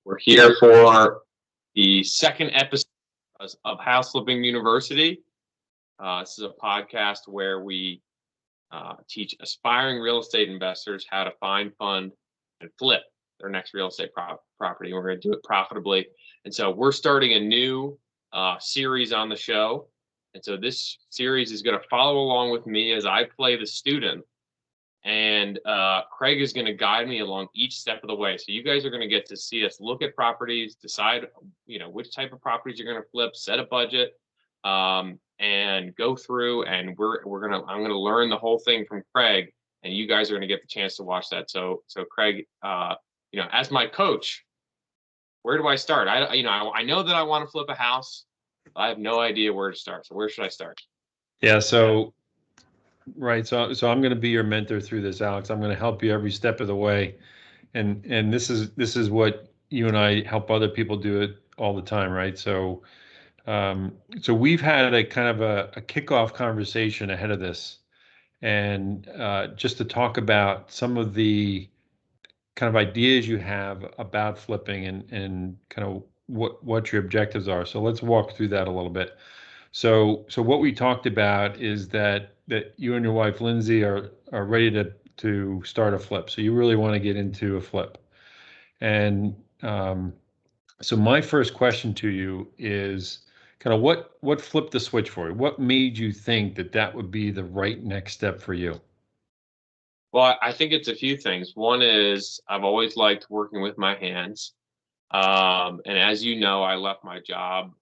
We're here for the second episode of House Flipping University. This is a podcast where we teach aspiring real estate investors how to find, fund, and flip their next real estate property. We're going to do it profitably. And so we're starting a new series on the show. And so this series is going to follow along with me as I play the student. And Craig is going to guide me along each step of the way. So you guys are going to get to see us look at properties, decide, which type of properties you're going to flip, set a budget, and go through. And I'm going to learn the whole thing from Craig, and you guys are going to get the chance to watch that. So Craig, as my coach, where do I start? I know that I want to flip a house. I have no idea where to start. So where should I start? Yeah. So. Right. So I'm going to be your mentor through this, Alex. I'm going to help you every step of the way. And this is what you and I help other people do it all the time, right? So we've had a kind of a kickoff conversation ahead of this, and just to talk about some of the kind of ideas you have about flipping and kind of what your objectives are. So let's walk through that a little bit. So what we talked about is that you and your wife Lindsay are ready to start a flip. So you really want to get into a flip. And so my first question to you is kind of what flipped the switch for you? What made you think that would be the right next step for you? Well, I think it's a few things. One is I've always liked working with my hands. And as you know, I left my job,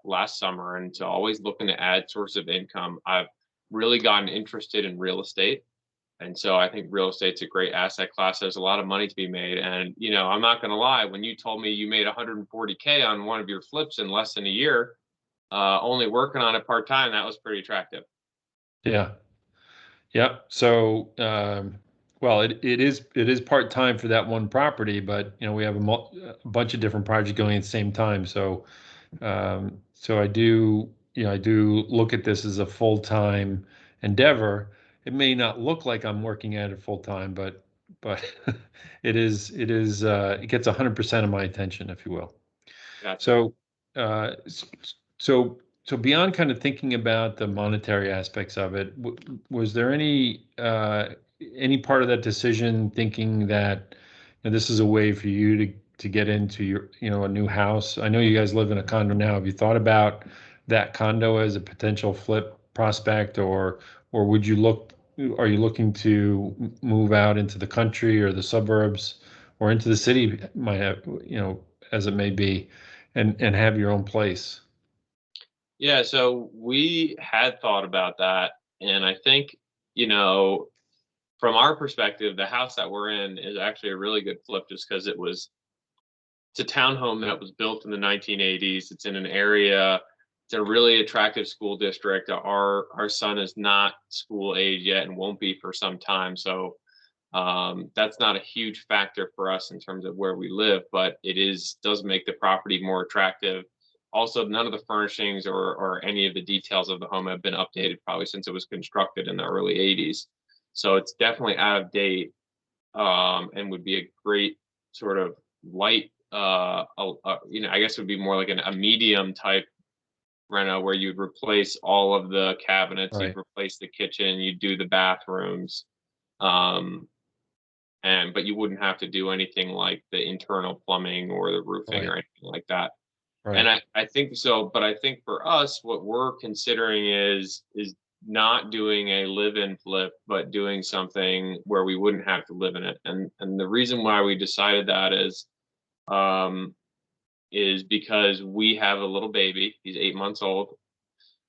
last summer, and so always looking to add source of income. I've really gotten interested in real estate. And so I think real estate's a great asset class. There's a lot of money to be made. And, I'm not going to lie, when you told me you made 140K on one of your flips in less than a year, only working on it part-time, that was pretty attractive. Yeah. Yeah. So, well, it is part-time for that one property, but we have a bunch of different projects going at the same time. So, so I do look at this as a full-time endeavor. It may not look like I'm working at it full-time, but it gets 100% of my attention, if you will. Gotcha. So, uh, s- so beyond kind of thinking about the monetary aspects of it, was there any part of that decision thinking that this is a way for you to get into your a new house? I know you guys live in a condo now. Have you thought about that condo as a potential flip prospect, or would you look? Are you looking to move out into the country or the suburbs or into the city? Might have as it may be, and have your own place. Yeah, so we had thought about that. And I think, from our perspective, the house that we're in is actually a really good flip just because it's a townhome that was built in the 1980s. It's in an area, it's a really attractive school district. Our son is not school age yet and won't be for some time. So that's not a huge factor for us in terms of where we live, but does make the property more attractive. Also, none of the furnishings or any of the details of the home have been updated probably since it was constructed in the early 80s. So it's definitely out of date, and would be a great sort of light, I guess it would be more like a medium type reno where you'd replace all of the cabinets, Right. you'd replace the kitchen, you'd do the bathrooms. Um, but you wouldn't have to do anything like the internal plumbing or the roofing Right. or anything like that. And Right. I think so, but I think for us, what we're considering is not doing a live-in flip, but doing something where we wouldn't have to live in it. And the reason why we decided that um, is because we have a little baby. He's 8 months old,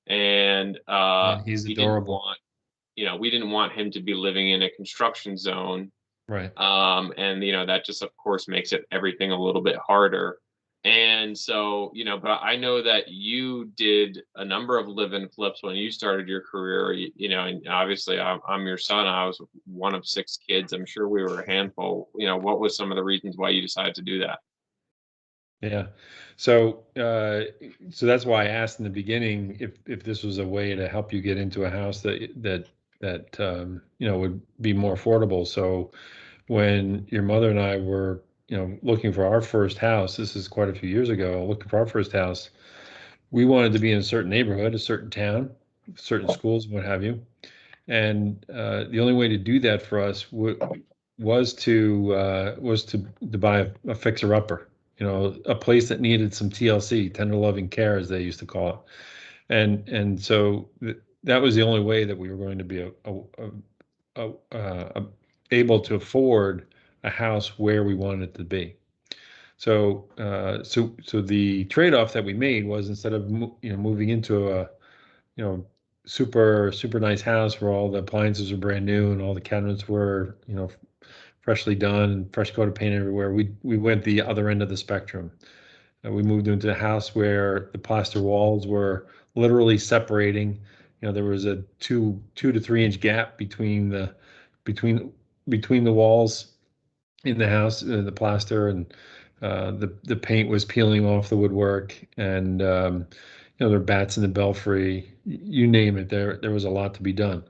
and And he's we didn't adorable. want, we didn't want him to be living in a construction zone. Right. And that just of course makes it everything a little bit harder. And so, but I know that you did a number of live-in flips when you started your career, and obviously I'm your son. I was one of six kids. I'm sure we were a handful. What was some of the reasons why you decided to do that? Yeah. So so that's why I asked in the beginning if this was a way to help you get into a house that would be more affordable. So when your mother and I were looking for our first house, this is quite a few years ago, looking for our first house, we wanted to be in a certain neighborhood, a certain town, certain schools, what have you. And the only way to do that for us was to buy a fixer upper, a place that needed some TLC, tender loving care, as they used to call it. And so that was the only way that we were going to be able to afford a house where we wanted it to be. So the trade-off that we made was, instead of moving into a super nice house where all the appliances are brand new and all the cabinets were freshly done and fresh coat of paint everywhere, we went the other end of the spectrum. We moved into a house where the plaster walls were literally separating. There was a 2 to 3 inch gap between between the walls in the house, the plaster, and the paint was peeling off the woodwork, and there were bats in the belfry. You name it, there was a lot to be done.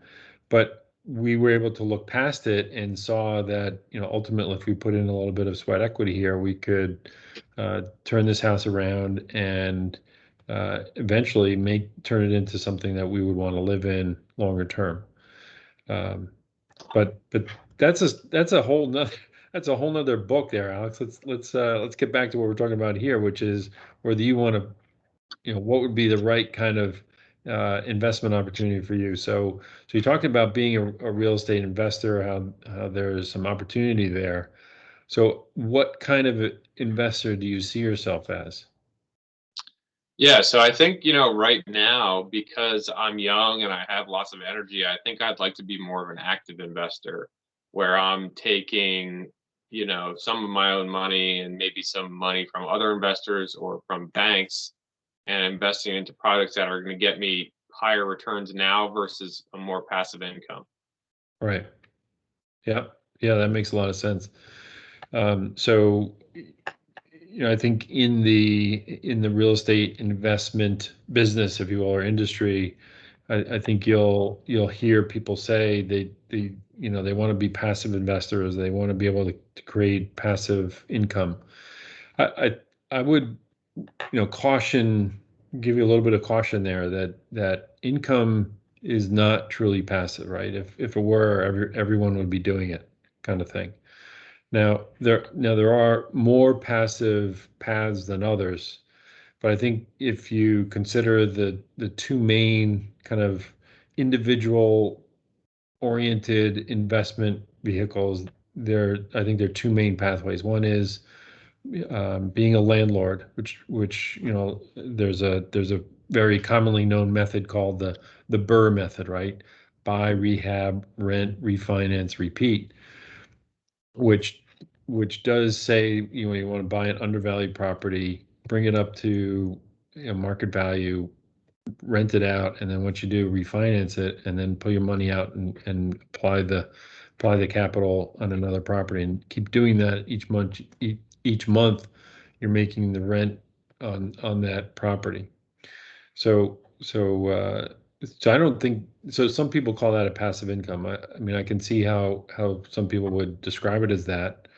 But we were able to look past it and saw that ultimately, if we put in a little bit of sweat equity here, we could turn this house around and eventually turn it into something that we would want to live in longer term. But that's a whole nother book there, Alex. Let's get back to what we're talking about here, which is whether you want to, what would be the right kind of investment opportunity for you. So you talked about being a real estate investor, how there's some opportunity there. So what kind of investor do you see yourself as? Yeah, so I think, right now, because I'm young and I have lots of energy, I think I'd like to be more of an active investor where I'm taking, some of my own money and maybe some money from other investors or from banks and investing into products that are going to get me higher returns now versus a more passive income. Right. Yeah. Yeah, that makes a lot of sense. So I think in the real estate investment business, if you will, or industry, I think you'll hear people say they want to be passive investors. They want to be able to create passive income. I would caution, give you a little bit of caution there, that income is not truly passive, right? If it were, everyone would be doing it, kind of thing. Now there are more passive paths than others, but I think if you consider the two main kind of individual oriented investment vehicles, I think there are two main pathways. One is being a landlord, which there's a very commonly known method called the Burr method, right? Buy, rehab, rent, refinance, repeat, which does say you want to buy an undervalued property, bring it up to market value, rent it out, and then what you do, refinance it, and then pull your money out and apply the capital on another property, and keep doing that each month. Each month, you're making the rent on that property. So I don't think so. Some people call that a passive income. I mean, I can see how some people would describe it as that,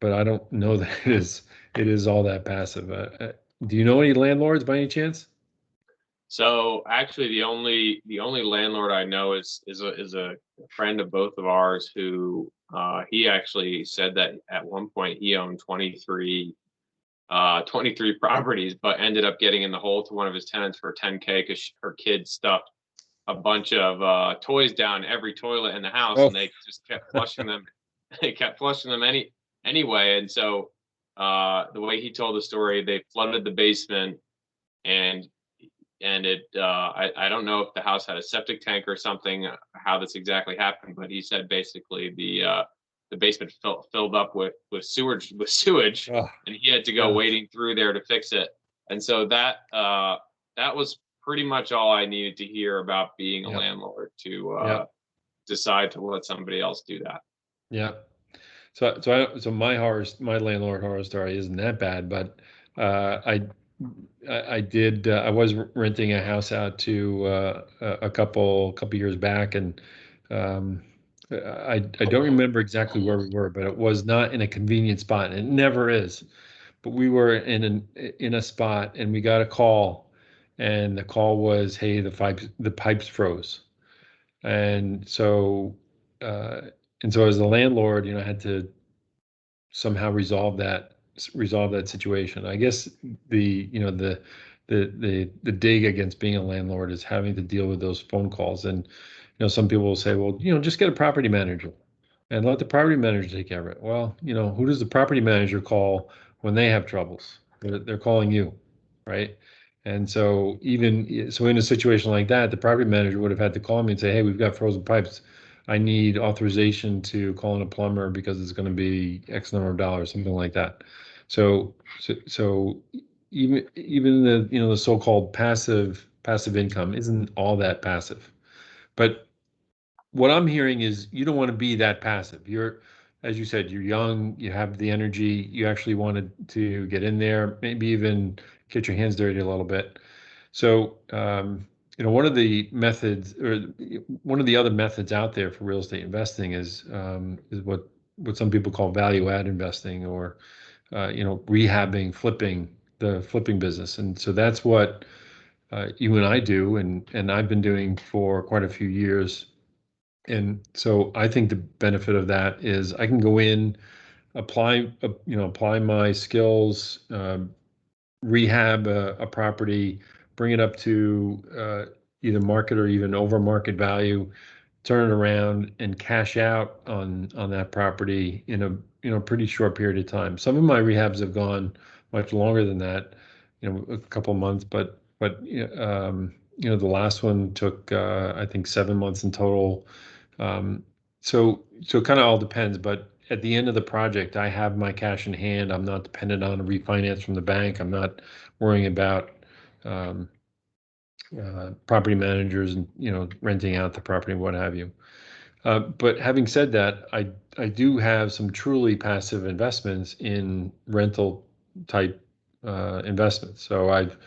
but I don't know that it is all that passive. Do you know any landlords by any chance? So actually, the only landlord I know is a friend of both of ours who he actually said that at one point he owned 23 properties, but ended up getting in the hole to one of his tenants for 10K because her kid stuffed a bunch of toys down every toilet in the house, Oh, and they just kept flushing them. They kept flushing them anyway, and so the way he told the story, they flooded the basement, and I don't know if the house had a septic tank or something, how this exactly happened, but he said basically the basement filled up with sewage, oh, and he had to go gosh. wading through there to fix it. And so that was pretty much all I needed to hear about being a Yep. landlord to Yep. decide to let somebody else do that. Yeah. So my landlord horror story isn't that bad, but uh, I I was renting a house out to a couple years back, and um, I don't remember exactly where we were, but it was not in a convenient spot, and it never is. But we were in a spot, and we got a call, and the call was, "Hey, the pipes froze," and so uh, as the landlord, I had to somehow resolve that situation. I guess the dig against being a landlord is having to deal with those phone calls. And some people will say, well, just get a property manager and let the property manager take care of it. Well, who does the property manager call when they have troubles? They're calling you, right? And so in a situation like that, the property manager would have had to call me and say, hey, we've got frozen pipes. I need authorization to call in a plumber because it's going to be X number of dollars, something like that. So even the so-called passive income isn't all that passive. But what I'm hearing is you don't want to be that passive. As you said, you're young, you have the energy, you actually wanted to get in there, maybe even get your hands dirty a little bit. So, one of the methods, or one of the other methods out there for real estate investing is what some people call value add investing, or rehabbing, the flipping business. And so that's what you and I do, and I've been doing for quite a few years. And so I think the benefit of that is I can go in, apply my skills, rehab a property, bring it up to either market or even over market value, turn it around and cash out on that property in a pretty short period of time. Some of my rehabs have gone much longer than that, a couple of months, but the last one took I think 7 months in total. So it kind of all depends, but at the end of the project, I have my cash in hand. I'm not dependent on a refinance from the bank. I'm not worrying about um, property managers and renting out the property and what have you. But having said that, I do have some truly passive investments in rental type investments. So I've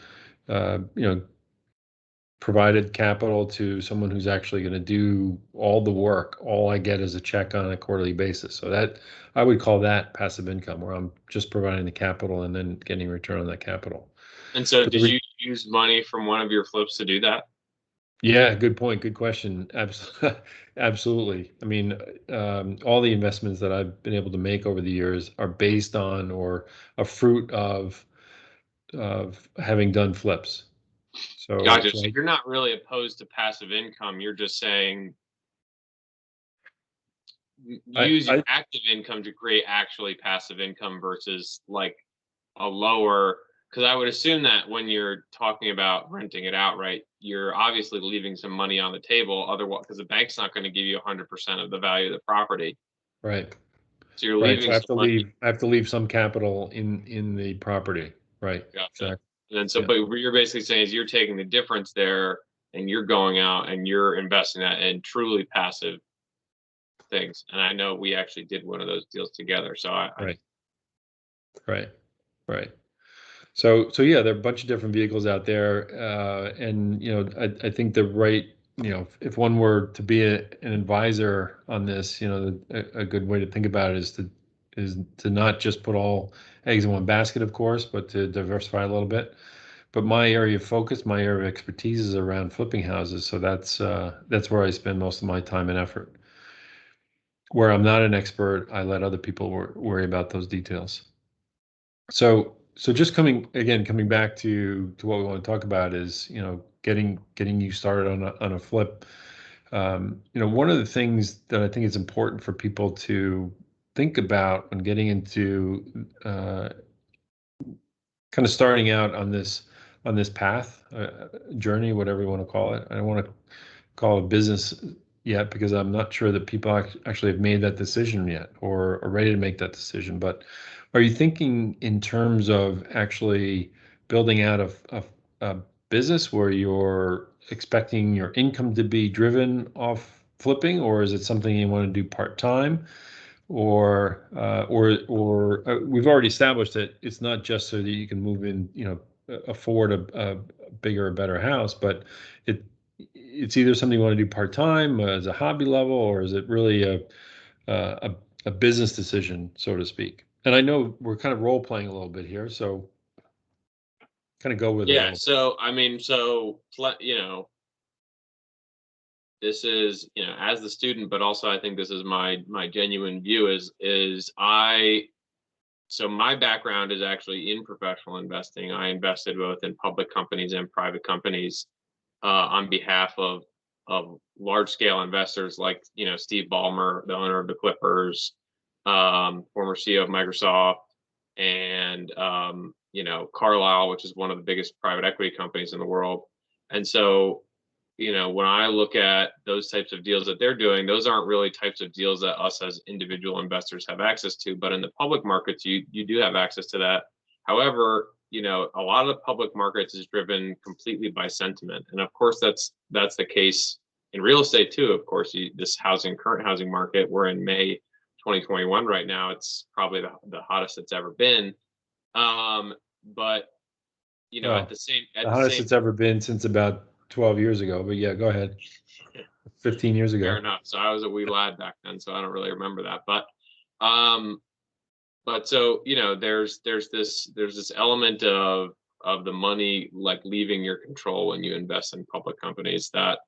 provided capital to someone who's actually going to do all the work. All I get is a check on a quarterly basis. So that I would call that passive income, where I'm just providing the capital and then getting a return on that capital. And so But did you use money from one of your flips to do that? Yeah, good point. Good question. Absolutely. I mean, all the investments that I've been able to make over the years are based on or a fruit of having done flips. So, Gotcha. So you're not really opposed to passive income. You're just saying use your I active income to create actually passive income versus like a lower, because I would assume that when you're talking about renting it out, right, you're obviously leaving some money on the table. Otherwise, because the bank's not going to give you 100% of the value of the property. right. So you're Right. So leaving some money. I have to leave some capital in the property. Right. Gotcha. Exactly. And then so, Yeah. but what you're basically saying is you're taking the difference there and you're going out and you're investing that in truly passive things. And I know we actually did one of those deals together. So Right. Right. Right. So yeah, there are a bunch of different vehicles out there, and I think the right, if one were to be an advisor on this, a good way to think about it is to not just put all eggs in one basket, of course, but to diversify a little bit. But my area of focus, my area of expertise is around flipping houses, so that's where I spend most of my time and effort. Where I'm not an expert, I let other people worry about those details. So just coming back to what we want to talk about is, getting you started on a flip. One of the things that I think is important for people to think about when getting into kind of starting out on this path, journey, whatever you want to call it. I don't want to call it business yet because I'm not sure that people actually have made that decision yet or are ready to make that decision. But are you thinking in terms of actually building out a business where you're expecting your income to be driven off flipping, or is it something you want to do part-time? Or we've already established that it's not just so that you can move in, afford a bigger, better house, but it it's either something you want to do part-time as a hobby level, or is it really a business decision, so to speak? And I know we're kind of role playing a little bit here, so kind of go with it a Yeah. little. So, I mean, this is, as the student, but also I think this is my genuine view so my background is actually in professional investing. I invested both in public companies and private companies on behalf of large scale investors like Steve Ballmer, the owner of the Clippers, former CEO of Microsoft, and Carlyle, which is one of the biggest private equity companies in the world. And so, when I look at those types of deals that they're doing, those aren't really types of deals that us as individual investors have access to. But in the public markets, you do have access to that. However, a lot of the public markets is driven completely by sentiment, and of course that's the case in real estate too. Of course, this current housing market, we're in May 2021 right now. It's probably the hottest it's ever been. But Well, at the same the hottest it's ever been since about 12 years ago. But yeah, go ahead. 15 years fair ago. enough. So I was a wee lad back then, so I don't really remember that. Um, but so there's this element of the money like leaving your control when you invest in public companies that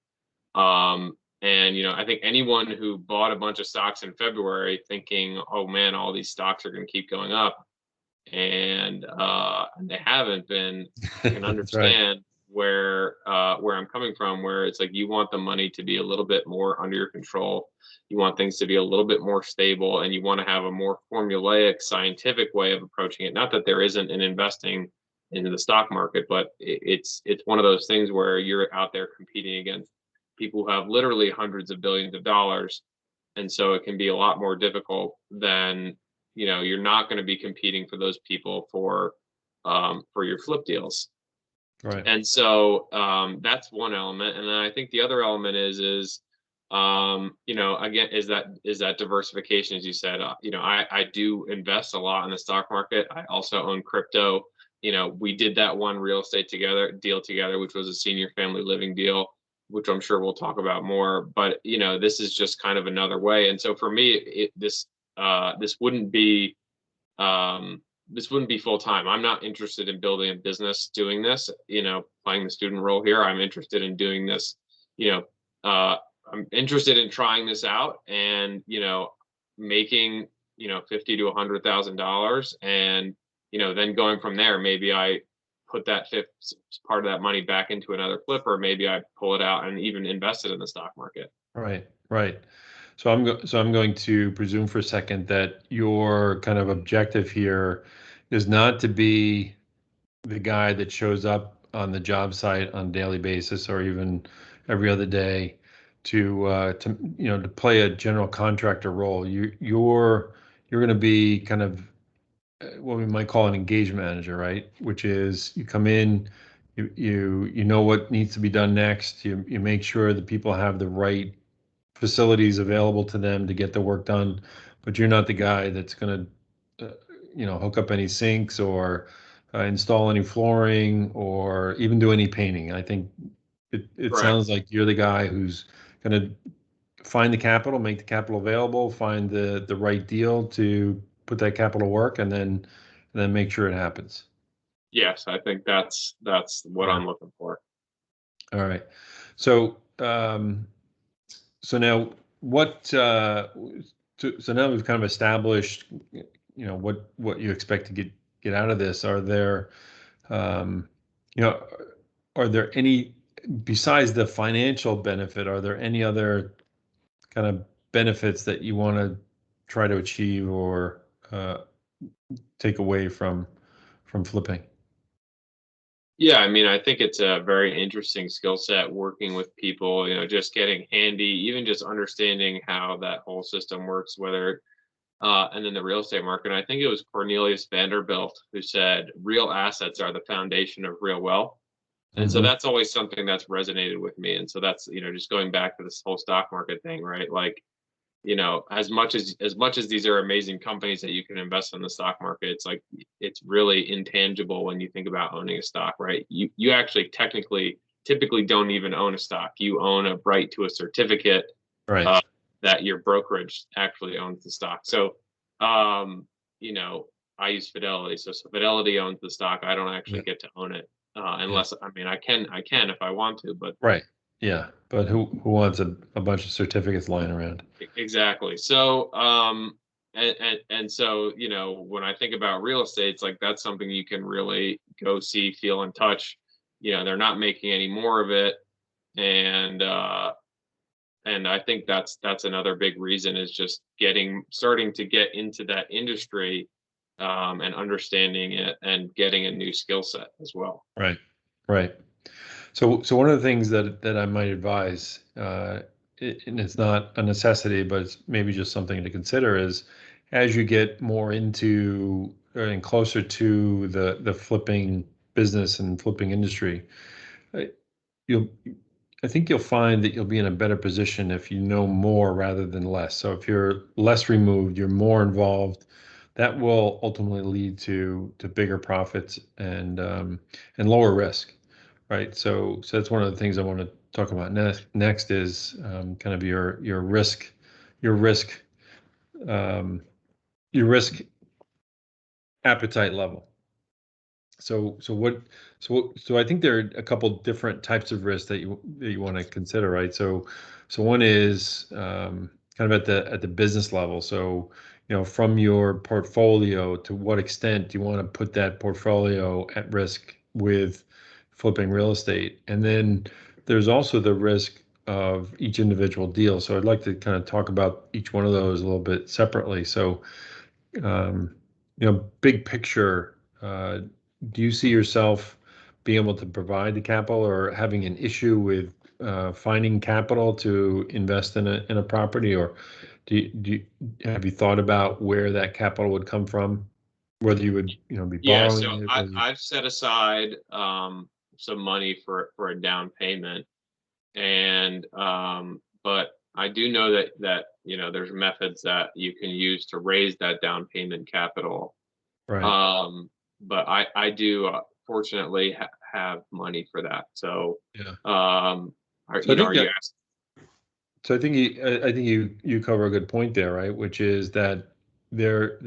and I think anyone who bought a bunch of stocks in February thinking, oh man, all these stocks are going to keep going up, and they haven't been, can That's right. understand where I'm coming from, where it's like you want the money to be a little bit more under your control. You want things to be a little bit more stable, and you want to have a more formulaic, scientific way of approaching it. Not that there isn't in investing into the stock market, but it's one of those things where you're out there competing against people who have literally hundreds of billions of dollars, and so it can be a lot more difficult than you're not going to be competing for those people for your flip deals. Right. And so that's one element. And then I think the other element is again, is that diversification, as you said. I do invest a lot in the stock market. I also own crypto. We did that one real estate deal together, which was a senior family living deal, which I'm sure we'll talk about more. But this is just kind of another way. And so for me, this wouldn't be full time. I'm not interested in building a business doing this, playing the student role here. I'm interested in doing this, I'm interested in trying this out and, making, $50,000 to $100,000, and, then going from there. Maybe I put that fifth part of that money back into another flip, or maybe I pull it out and even invest it in the stock market. Right. Right. So I'm going to presume for a second that your kind of objective here is not to be the guy that shows up on the job site on a daily basis or even every other day to play a general contractor role. You're going to be kind of what we might call an engagement manager, right? Which is you come in, you know what needs to be done next. You make sure that people have the right facilities available to them to get the work done, but you're not the guy that's going to, hook up any sinks or install any flooring or even do any painting. I think it Correct. sounds like you're the guy who's going to find the capital, make the capital available, find the right deal to put that capital to work, and then make sure it happens. Yes, I think that's what Yeah. I'm looking for. All right. So so now so now we've kind of established, what you expect to get out of this. Are there, um, you know, are there any, besides the financial benefit, are there any other kind of benefits that you want to try to achieve or take away from flipping? Yeah, I mean, I think it's a very interesting skill set working with people, just getting handy, even just understanding how that whole system works, and then the real estate market. And I think it was Cornelius Vanderbilt who said, real assets are the foundation of real wealth. And so Mhm. that's always something that's resonated with me. And so that's, just going back to this whole stock market thing, right? Like, as much as these are amazing companies that you can invest in the stock market, it's like it's really intangible when you think about owning a stock, right? You actually technically typically don't even own a stock. You own a right to a certificate Right. that your brokerage actually owns the stock. So, you know, I use Fidelity. So Fidelity owns the stock. I don't Yeah. actually get to own it Yeah. unless, I mean, I can if I want to, but Right. Yeah. But who wants a bunch of certificates lying around? exactly. So, and so, you know, when I think about real estate, it's like that's something you can really go see, feel, and touch. You know, they're not making any more of it, and I think that's another big reason is just starting to get into that industry, and understanding it and getting a new skill set as well. Right. Right. So one of the things that I might advise, and it's not a necessity, but it's maybe just something to consider is as you get more into and closer to the flipping business and flipping industry, uh, you'll I think you'll find that you'll be in a better position if you know more rather than less. So if you're less removed, you're more involved, that will ultimately lead to bigger profits and lower risk, right? So that's one of the things I want to talk about next is kind of your risk um, your risk appetite level. So I think there are a couple different types of risks that you want to consider, right? So one is kind of at the business level. So from your portfolio, to what extent do you want to put that portfolio at risk with flipping real estate? And then there's also the risk of each individual deal. So I'd like to kind of talk about each one of those a little bit separately. So um, big picture, do you see yourself being able to provide the capital or having an issue with finding capital to invest in a property? Or have you thought about where that capital would come from? Whether you would, be Yeah, borrowing so it, I, whether you, I've set aside some money for a down payment, and but I do know that there's methods that you can use to raise that down payment capital. right. But I do fortunately have money for that. So Yeah. So I are think you that asking? So I think you cover a good point there, right? Which is that there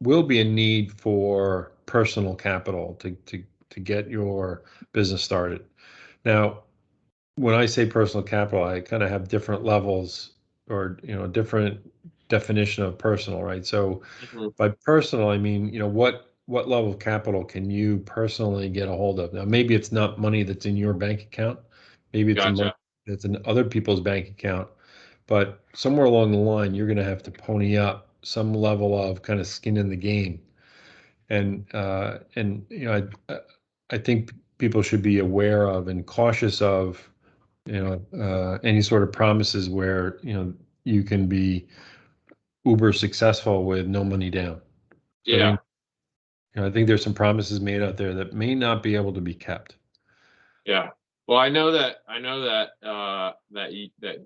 will be a need for personal capital to get your business started. Now, when I say personal capital, I kind of have different levels or different definition of personal, right? So Mhm. by personal, I mean, what level of capital can you personally get a hold of? Now, maybe it's not money that's in your bank account. Maybe it's a money Gotcha. that's in other people's bank account. But somewhere along the line, you're going to have to pony up some level of kind of skin in the game. And I think people should be aware of and cautious of any sort of promises where you can be uber successful with no money down. So Yeah. I think there's some promises made out there that may not be able to be kept. Yeah. Well, I know that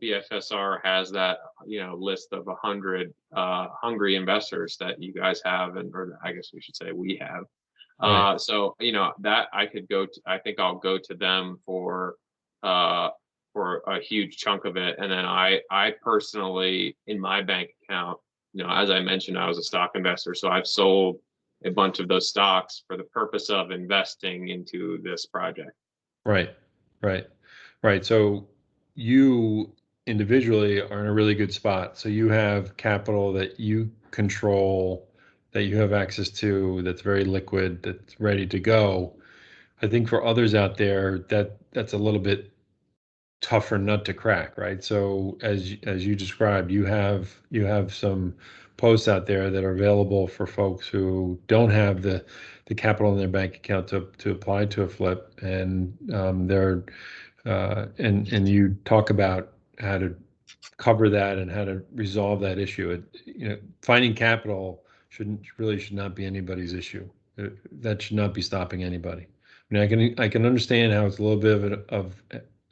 BFSR has that list of 100 hungry investors that you guys have, or I guess we should say we have. Right. So that I could go to. I think I'll go to them uh for a huge chunk of it, and then I personally in my bank account, as I mentioned, I was a stock investor, so I've sold a bunch of those stocks for the purpose of investing into this project. Right. Right. Right. So you individually are in a really good spot. So you have capital that you control, that you have access to, that's very liquid, that's ready to go. I think for others out there, that's a little bit tougher nut to crack, right? So as you described, you have some posts out there that are available for folks who don't have the capital in their bank account to apply to a flip, and and you talk about how to cover that and how to resolve that issue. Finding capital should not be anybody's issue. That should not be stopping anybody. I mean, I can understand how it's a little bit of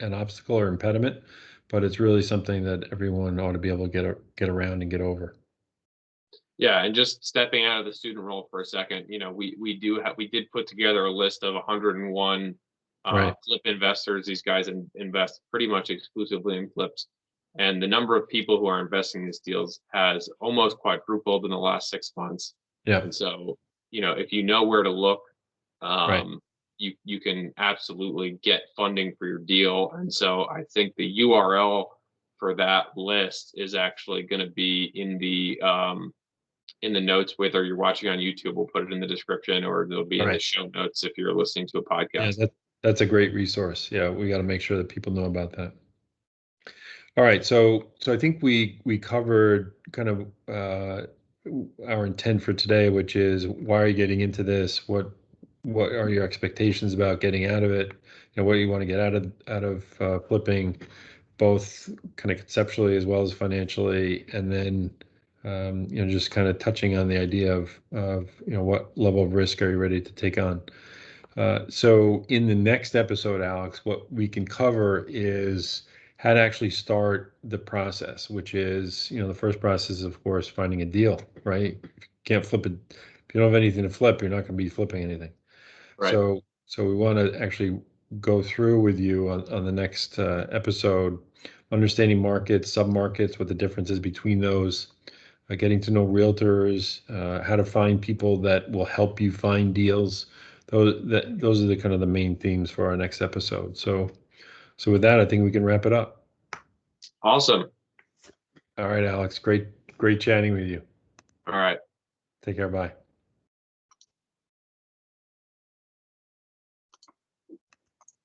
an obstacle or impediment, but it's really something that everyone ought to be able to get around and get over. Yeah, and just stepping out of the student role for a second, we did put together a list of 101 Right. flip investors. These guys invest pretty much exclusively in flips. And the number of people who are investing in these deals has almost quadrupled in the last 6 months. Yeah. And so, if you know where to look, Right. you can absolutely get funding for your deal. And so I think the URL for that list is actually going to be in the notes, whether you're watching on YouTube, we'll put it in the description, or it'll be in the Right. show notes if you're listening to a Yeah, podcast. that's a great resource. Yeah, we got to make sure that people know about that. All right, so I think we covered kind of our intent for today, which is why are you getting into this? What are your expectations about getting out of it? What do you want to get out of flipping, both kind of conceptually as well as financially, and then just kind of touching on the idea of what level of risk are you ready to take on? So in the next episode, Alex, what we can cover is how to actually start the process, which is, the first process is, of course, finding a deal, right? If you can't flip it, if you don't have anything to flip, you're not going to be flipping anything. Right. So we want to actually go through with you on the next episode, understanding markets, submarkets, what the difference is between those, getting to know realtors, how to find people that will help you find deals. Those are the kind of the main themes for our next episode. So with that, I think we can wrap it up. Awesome. All right, Alex, great chatting with you. All right. Take care. Bye.